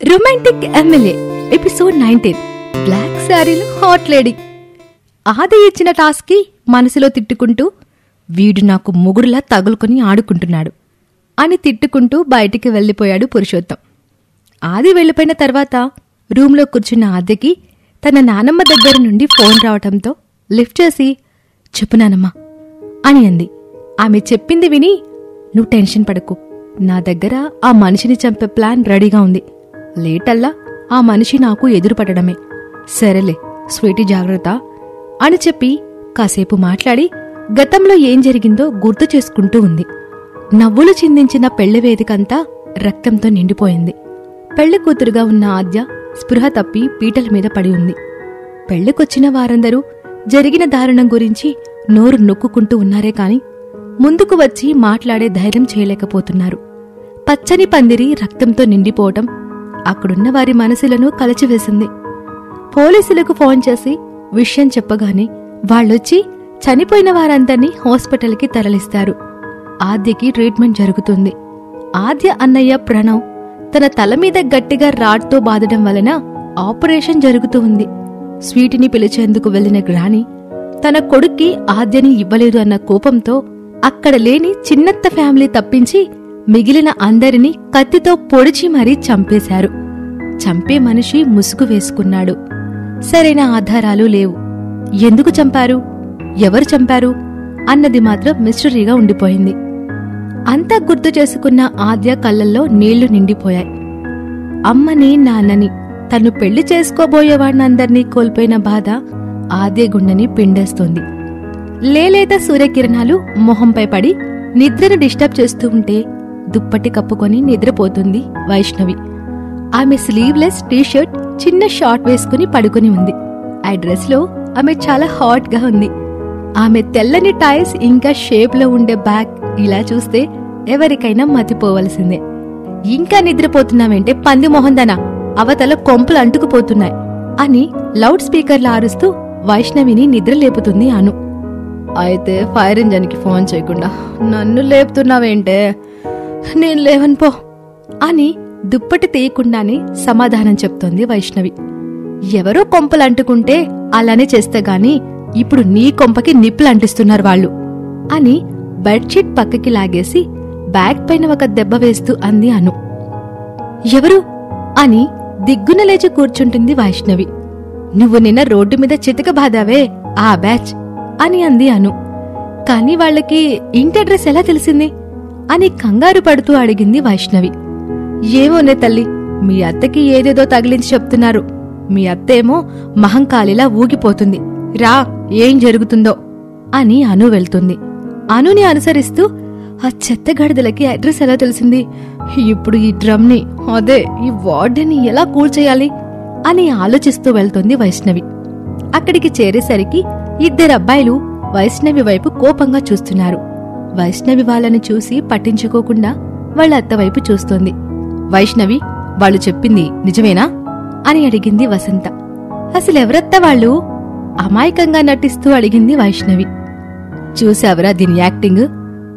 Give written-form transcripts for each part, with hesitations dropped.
Romantic MLA episode 19 black శారీలో hot lady. ఆది ఇచ్చిన టాస్క్ కి మనసులో తిట్టుకుంటూ వీడు నాకు మొగుడులా తగులుకొని ఆడుకుంటున్నాడు అని తిట్టుకుంటూ బయటికి వెళ్లిపోయాడు పురుషోత్తం. ఆది వెళ్లిపోయిన తర్వాత రూంలో కూర్చున్న ఆద్యకి తన నానమ్మ దగ్గర నుండి ఫోన్ రావటంతో లిఫ్ట్ చేసి చెప్పు నానమ్మ అని అంది. ఆమె చెప్పింది విని నువ్వు టెన్షన్ పడకు, నా దగ్గర ఆ మనిషిని చంపే ప్లాన్ రెడీగా ఉంది. లేటల్లా ఆ మనిషి నాకు ఎదురుపడడమే. సరేలే స్వీటీ జాగ్రత్త అని చెప్పి కాసేపు మాట్లాడి గతంలో ఏం జరిగిందో గుర్తు చేసుకుంటూ ఉంది. నవ్వులు చిందించిన పెళ్లి వేదికంతా రక్తంతో నిండిపోయింది. పెళ్లి కూతురుగా ఉన్న ఆద్య స్పృహ తప్పి పీటల మీద పడి ఉంది. పెళ్లికొచ్చిన వారందరూ జరిగిన దారుణం గురించి నోరు నొక్కుకుంటూ ఉన్నారే కాని ముందుకు వచ్చి మాట్లాడే ధైర్యం చేయలేకపోతున్నారు. పచ్చని పందిరి రక్తంతో నిండిపోవటం అక్కడున్న వారి మనసులను కలచివేసింది. పోలీసులకు ఫోన్ చేసి విషయం చెప్పగానే వాళ్ళొచ్చి చనిపోయిన వారందర్నీ హాస్పిటల్కి తరలిస్తారు. ఆద్యకి ట్రీట్మెంట్ జరుగుతుంది. ఆద్య అన్నయ్య ప్రణవ్ తన తల మీద గట్టిగా రాడ్తో బాదడం వలన ఆపరేషన్ జరుగుతూ ఉంది. స్వీటిని పిలిచేందుకు వెళ్లిన గ్రాని తన కొడుక్కి ఆద్యని ఇవ్వలేదు అన్న కోపంతో అక్కడ లేని చిన్నత్త ఫ్యామిలీ తప్పించి మిగిలిన అందరినీ కత్తితో పొడిచి మరీ చంపేశారు. చంపే మనిషి ముసుగు వేసుకున్నాడు. సరైన ఆధారాలు లేవు. ఎందుకు చంపారు, ఎవరు చంపారు అన్నది మాత్రం మిస్టరీగా ఉండిపోయింది. అంతా గుర్తు చేసుకున్న ఆద్య కళ్ళల్లో నీళ్లు నిండిపోయాయి. అమ్మని నాన్నని తను పెళ్లి చేసుకోబోయేవాడినందర్నీ కోల్పోయిన బాధ ఆద్య గుండెని పిండేస్తోంది. లేలేత సూర్యకిరణాలు మొహంపై పడి నిద్రను డిస్టర్బ్ చేస్తూ ఉంటే దుప్పటి కప్పుకొని నిద్రపోతుంది వైష్ణవి. ఆమె స్లీవ్లెస్ టీషర్ట్ చిన్న షార్ట్ వేసుకుని పడుకుని ఉంది. ఆ డ్రెస్ లో ఆమె చాలా హాట్ గా ఉంది. ఆమె తెల్లని టైస్ ఇంకా షేప్ లో ఉండే బ్యాగ్ ఇలా చూస్తే ఎవరికైనా మతిపోవలసిందే. ఇంకా నిద్రపోతున్నావేంటే పంది మొహందనా, అవతల కొంపలు అంటుకుపోతున్నాయి అని లౌడ్ స్పీకర్లు ఆరుస్తూ వైష్ణవిని నిద్ర లేపుతుంది అను. అయితే ఫైర్ ఇంజన్ కి ఫోన్ చేయకుండా నన్ను లేపుతున్నావేంటే, నేను లేవను పో అని దుప్పటి తీయకుండానే సమాధానం చెప్తోంది వైష్ణవి. ఎవరో కొంపలు అంటుకుంటే అలానే చేస్తే గాని ఇప్పుడు నీ కొంపకి నిప్పులు అంటిస్తున్నారు వాళ్ళు అని బెడ్షీట్ పక్కకి లాగేసి బ్యాగ్ పైన ఒక దెబ్బ వేస్తూ అంది అను. ఎవరు అని దిగ్గున లేచి కూర్చుంటుంది వైష్ణవి. నువ్వు నిన్న రోడ్డు మీద చితక బాదావే ఆ బ్యాచ్ అని అంది అను. కాని వాళ్లకి ఇంటి అడ్రస్ ఎలా తెలిసింది అని కంగారు పడుతూ అడిగింది వైష్ణవి. ఏమోనే తల్లి, మీ అత్తకి ఏదేదో తగిలించి చెప్తున్నారు. మీ అత్తేమో మహంకాళిలా ఊగిపోతుంది. రా ఏం జరుగుతుందో అని అను వెళ్తుంది. అనుని అనుసరిస్తూ ఆ చెత్త గడిదలకి అడ్రస్ ఎలా తెలిసింది, ఇప్పుడు ఈ డ్రమ్ని అదే ఈ వార్డెన్ని ఎలా కూల్చేయాలి అని ఆలోచిస్తూ వెళ్తోంది వైష్ణవి. అక్కడికి చేరేసరికి ఇద్దరు అబ్బాయిలు వైష్ణవి వైపు కోపంగా చూస్తున్నారు. వైష్ణవి వాళ్ళని చూసి పట్టించుకోకుండా వాళ్ళ అత్తవైపు చూస్తోంది. వైష్ణవి, వాళ్ళు చెప్పింది నిజమేనా అని అడిగింది వసంత. అసలెవరత్త వాళ్ళు అమాయకంగా నటిస్తూ అడిగింది వైష్ణవి. చూసావరా దీని యాక్టింగ్,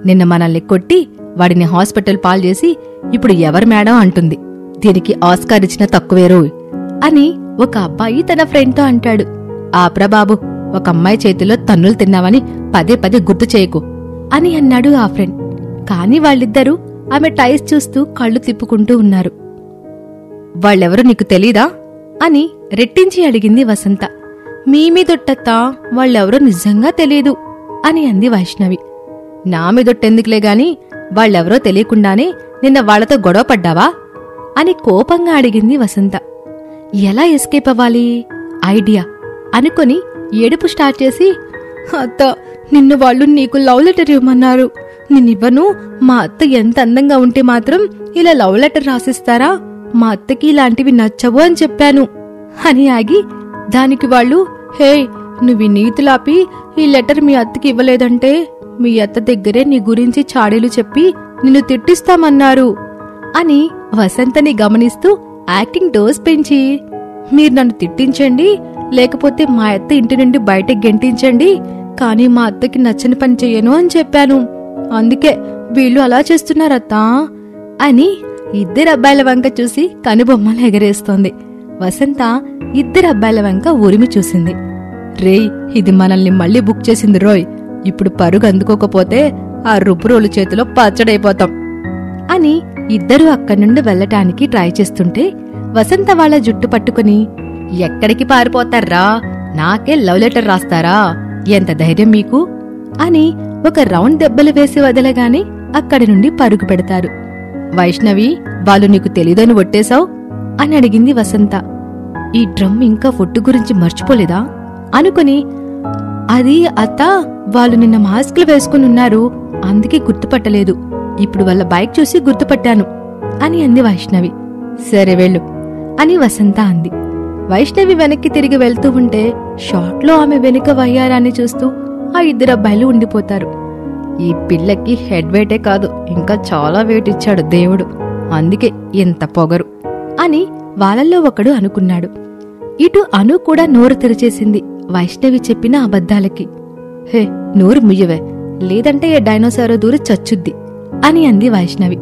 నిన్న మనల్ని కొట్టి వాడిని హాస్పిటల్ పాలు చేసి ఇప్పుడు ఎవరు మేడం అంటుంది. దీనికి ఆస్కార్ ఇచ్చిన తక్కువేరో అని ఒక అబ్బాయి తన ఫ్రెండ్తో అంటాడు. ఆప్రా బాబు, ఒక అమ్మాయి చేతిలో తన్నులు తిన్నావని పదే పదే గుర్తు చేయకు అని అన్నాడు ఆ ఫ్రెండ్. కాని వాళ్ళిద్దరూ ఆమె టైస్ చూస్తూ కళ్ళు తిప్పుకుంటూ ఉన్నారు. వాళ్ళెవరో నీకు తెలీదా అని రెట్టించి అడిగింది వసంత. మీదొట్టత్తా, వాళ్ళెవరో నిజంగా తెలీదు అని అంది వైష్ణవి. నా మీదొట్టెందుకులే గాని వాళ్ళెవరో తెలియకుండానే నిన్న వాళ్లతో గొడవ పడ్డావా అని కోపంగా అడిగింది వసంత. ఎలా ఎస్కేప్ అవ్వాలి ఐడియా అనుకొని ఏడుపు స్టార్ట్ చేసి, అత్త నిన్ను వాళ్ళు నీకు లవ్ లెటర్ ఇవ్వమన్నారు. నిన్నివ్వను. మా అత్త ఎంత అందంగా ఉంటే మాత్రం ఇలా లవ్ లెటర్ రాసిస్తారా? మా అత్తకి ఇలాంటివి నచ్చవు అని చెప్పాను అని ఆగి దానికి వాళ్ళు, హే నువ్వు నీతులాపి ఈ లెటర్ మీ అత్తకి ఇవ్వలేదంటే మీ అత్త దగ్గరే నీ గురించి చాడీలు చెప్పి నిన్ను తిట్టిస్తామన్నారు అని వసంతని గమనిస్తూ యాక్టింగ్ డోస్ పెంచి, మీరు నన్ను తిట్టించండి, లేకపోతే మా అత్త ఇంటి నుండి బయటకు గెంటించండి, కాని మా అత్తకి నచ్చని పని చెయ్యను అని చెప్పాను. అందుకే వీళ్ళు అలా చేస్తున్నారత్తా అని ఇద్దరు అబ్బాయిల వంక చూసి కనుబొమ్మలు ఎగరేస్తోంది. వసంత ఇద్దరు అబ్బాయిల వంక ఉరిమి చూసింది. రేయ్, ఇది మనల్ని మళ్ళీ బుక్ చేసింది రోయ్. ఇప్పుడు పరుగు అందుకోకపోతే ఆ రుబ్బురోలు చేతిలో పచ్చడైపోతాం అని ఇద్దరూ అక్కడి నుండి వెళ్లటానికి ట్రై చేస్తుంటే వసంత వాళ్ళ జుట్టు పట్టుకుని, ఎక్కడికి పారిపోతారా? నాకే లవ్ లెటర్ రాస్తారా? ఎంత ధైర్యం మీకు అని ఒక రౌండ్ దెబ్బలు వేసి వదలగానే అక్కడి నుండి పరుగు పెడతారు. వైష్ణవి, వాళ్ళు నీకు తెలీదని ఒట్టేశావు అని అడిగింది వసంత. ఈ డ్రమ్ ఇంకా ఫుడ్ గురించి మర్చిపోలేదా అనుకుని, అది అత్త, వాళ్ళు నిన్న మాస్కులు వేసుకునున్నారు, అందుకే గుర్తుపట్టలేదు. ఇప్పుడు వాళ్ళ బైక్ చూసి గుర్తుపట్టాను అని అంది వైష్ణవి. సరే వెళ్ళు అని వసంత అంది. వైష్ణవి వెనక్కి తిరిగి వెళ్తూ ఉంటే షాట్లో ఆమె వెనుక వయ్యారాన్ని చూస్తూ ఆ ఇద్దరు అబ్బాయిలు ఉండిపోతారు. ఈ పిల్లకి హెడ్ వెయిటే కాదు, ఇంకా చాలా వెయిట్ ఇచ్చాడు దేవుడు, అందుకే ఇంత పొగరు అని వాళ్ళల్లో ఒకడు అనుకున్నాడు. ఇటు అను కూడా నోరు తెరిచేసింది వైష్ణవి చెప్పిన అబద్ధాలకి. హే, నోరు ముయ్యవే, లేదంటే ఏ డైనోసారో దూరి చచ్చుద్ది అని అంది వైష్ణవి.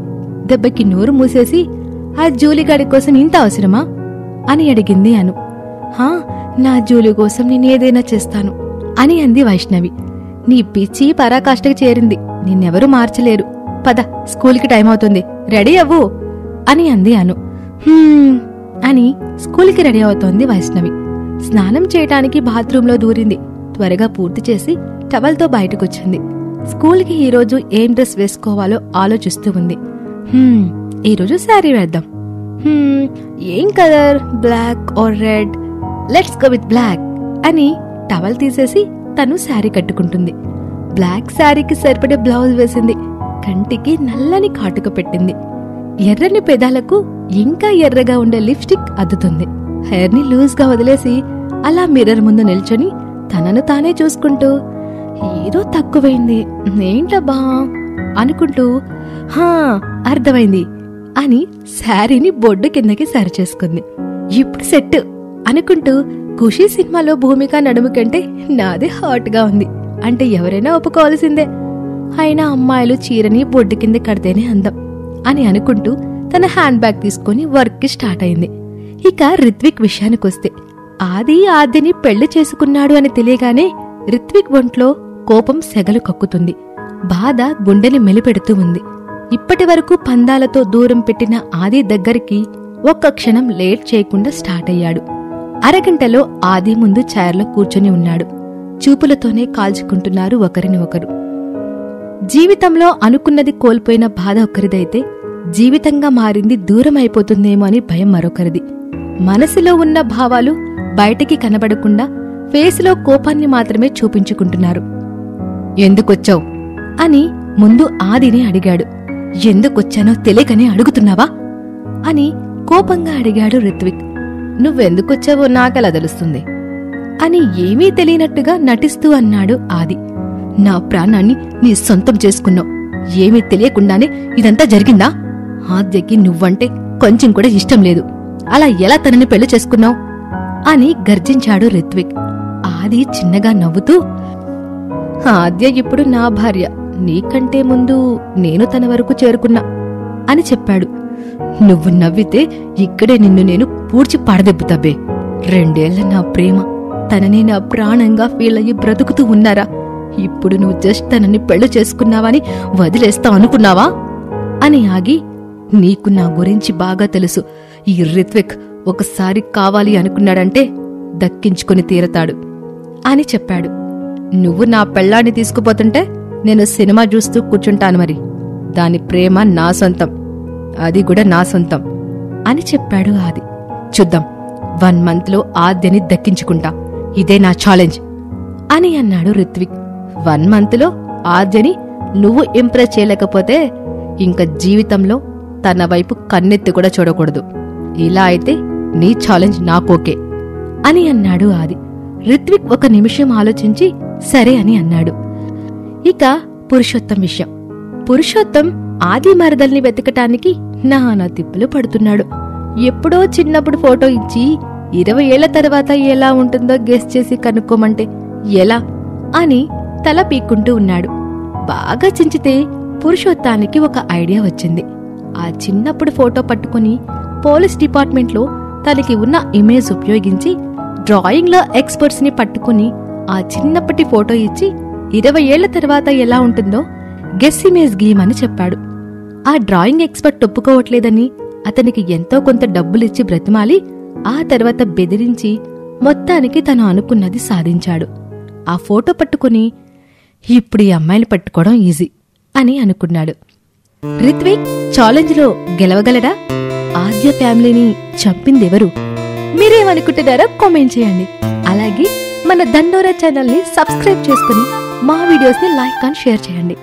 దెబ్బకి నోరు మూసేసి, ఆ జూలిగాడి కోసం ఇంత అవసరమా అని అడిగింది అను. హా, నా జూలి కోసం నేనేదైనా చేస్తాను అని అంది వైష్ణవి. నీ పిచ్చి పరాకాష్ఠకి చేరింది, నిన్నెవరూ మార్చలేరు. పద, స్కూల్కి టైం అవుతుంది, రెడీ అవ్వు అని అంది అను. అని స్కూల్కి రెడీ అవుతోంది వైష్ణవి. స్నానం చేయటానికి బాత్రూంలో దూరింది. త్వరగా పూర్తి చేసి టవల్తో బయటకొచ్చింది. స్కూల్కి ఈరోజు ఏం డ్రెస్ వేసుకోవాలో ఆలోచిస్తూ ఉంది. ఈరోజు శారీ వేద్దాం. ఏం colour? Black or red? Let's go with black అని టవల్ తీసేసి తను శారీ కట్టుకుంటుంది. బ్లాక్ శారీకి సరిపడే బ్లౌజ్ వేసింది. కంటికి నల్లని కాటుక పెట్టింది. ఎర్రని పెదాలకు ఇంకా ఎర్రగా ఉండే లిప్స్టిక్ అద్దుతుంది. హెయిర్ ని లూజ్ గా వదిలేసి అలా మిర్రర్ ముందు నిల్చొని తనను తానే చూసుకుంటూ, ఏదో తక్కువైంది, ఏంటబ్బా అనుకుంటూ, హా అర్థమైంది అని శారీని బొడ్డు కిందకి సరిచేసుకుంది. ఇప్పుడు సెట్ అనుకుంటూ, ఖుషీ సినిమాలో భూమిక నడుము కంటే నాదే హాట్ గా ఉంది అంటే ఎవరైనా ఒప్పుకోవాల్సిందే. అయినా అమ్మాయిలు చీరని బొడ్డు కింద కడితేనే అందం అని అనుకుంటూ తన హ్యాండ్ బ్యాగ్ తీసుకుని వర్క్ కి స్టార్ట్ అయింది. ఇక రిత్విక్ విషయానికొస్తే, ఆదిని పెళ్లి చేసుకున్నాడు అని తెలియగానే రిత్విక్ ఒంట్లో కోపం సెగలు కక్కుతుంది. బాధ గుండెని మెలిపెడుతూ ఉంది. ఇప్పటి వరకు పందాలతో దూరం పెట్టిన ఆది దగ్గరికి ఒక్క క్షణం లేట్ చేయకుండా స్టార్ట్ అయ్యాడు. అరగంటలో ఆది ముందు చైర్లో కూర్చొని ఉన్నాడు. చూపులతోనే కాల్చుకుంటున్నారు ఒకరిని ఒకరు. జీవితంలో అనుకున్నది కోల్పోయిన బాధ ఒకరిదైతే, జీవితంగా మారింది దూరం అయిపోతుందేమో అని భయం మరొకరిది. మనసులో ఉన్న భావాలు బయటికి కనబడకుండా ఫేసులో కోపాన్ని మాత్రమే చూపించుకుంటున్నారు. ఎందుకొచ్చావు అని ముందు ఆదిని అడిగాడు. ఎందుకొచ్చానో తెలియకనే అడుగుతున్నావా అని కోపంగా అడిగాడు రిత్విక్. నువ్వెందుకొచ్చావో నాకెలా తెలుస్తుంది అని ఏమీ తెలియనట్టుగా నటిస్తూ అన్నాడు ఆది. నా ప్రాణాన్ని నీ సొంతం చేసుకున్నావు, ఏమీ తెలియకుండానే ఇదంతా జరిగిందా? ఆద్యకి నువ్వంటే కొంచెం కూడా ఇష్టం లేదు, అలా ఎలా తనని పెళ్లి చేసుకున్నావు అని గర్జించాడు రిత్విక్. ఆది చిన్నగా నవ్వుతూ, ఆద్య ఇప్పుడు నా భార్య, నీకంటే ముందు నేను తన వరకు చేరుకున్నా అని చెప్పాడు. నువ్వు నవ్వితే ఇక్కడే నిన్ను నేను పూడ్చి పడదెబ్బుతాబే. 2 ఏళ్ల నా ప్రేమ, తనని నా ప్రాణంగా ఫీల్ అయ్యి బ్రతుకుతూ ఉన్నారా? ఇప్పుడు నువ్వు జస్ట్ తనని పెళ్లి చేసుకున్నావని వదిలేస్తా అనుకున్నావా అని ఆగి, నీకు నా గురించి బాగా తెలుసు. ఈ రిత్విక్ ఒకసారి కావాలి అనుకున్నాడంటే దక్కించుకుని తీరతాడు అని చెప్పాడు. నువ్వు నా పెళ్లాన్ని తీసుకుపోతుంటే నేను సినిమా చూస్తూ కూర్చుంటాను, మరి దాని ప్రేమ నా సొంతం, అది కూడా నా సొంతం అని చెప్పాడు ఆది. చూద్దాం, 1 మంత్లో ఆద్యని దక్కించుకుంటా, ఇదే నా ఛాలెంజ్ అని అన్నాడు రిత్విక్. 1 మంత్లో ఆద్యని నువ్వు ఇంప్రెస్ చేయలేకపోతే ఇంక జీవితంలో తన వైపు కన్నెత్తి కూడా చూడకూడదు. ఇలా అయితే నీ ఛాలెంజ్ నాకోకే అని అన్నాడు ఆది. రిత్విక్ 1 నిమిషం ఆలోచించి సరే అని అన్నాడు. ఇక పురుషోత్తం విషయం. పురుషోత్తం ఆది మరదల్ని వెతకటానికి నానా తిప్పులు పడుతున్నాడు. ఎప్పుడో చిన్నప్పుడు ఫోటో ఇచ్చి 20 ఏళ్ల తర్వాత ఎలా ఉంటుందో గెస్ చేసి కనుక్కోమంటే ఎలా అని తల పీక్కుంటూ ఉన్నాడు. బాగా చించితే పురుషోత్తానికి ఒక ఐడియా వచ్చింది. ఆ చిన్నప్పుడు ఫోటో పట్టుకుని పోలీస్ డిపార్ట్మెంట్లో తనకి ఉన్న ఇమేజ్ ఉపయోగించి డ్రాయింగ్లో ఎక్స్పర్ట్స్ని పట్టుకుని ఆ చిన్నప్పటి ఫోటో ఇచ్చి 20 ఏళ్ల తర్వాత ఎలా ఉంటుందో గెస్ ఇమేజ్ గీయమని చెప్పాడు. ఆ డ్రాయింగ్ ఎక్స్పర్ట్ ఒప్పుకోవట్లేదని అతనికి ఎంతో కొంత డబ్బులిచ్చి బ్రతిమాలి ఆ తర్వాత బెదిరించి మొత్తానికి తను అనుకున్నది సాధించాడు. ఆ ఫోటో పట్టుకుని ఇప్పుడు ఈ అమ్మాయిని పట్టుకోవడం ఈజీ అని అనుకున్నాడు. రిత్విక్ ఛాలెంజ్లో గెలవగలడా? ఆద్య ఫ్యామిలీని చంపిందెవరు? మీరేమనుకుంటున్నారో కామెంట్ చేయండి. అలాగే మన దండోరా ఛానల్ని సబ్స్క్రైబ్ చేసుకుని మా వీడియోస్ని లైక్ అండ్ షేర్ చేయండి.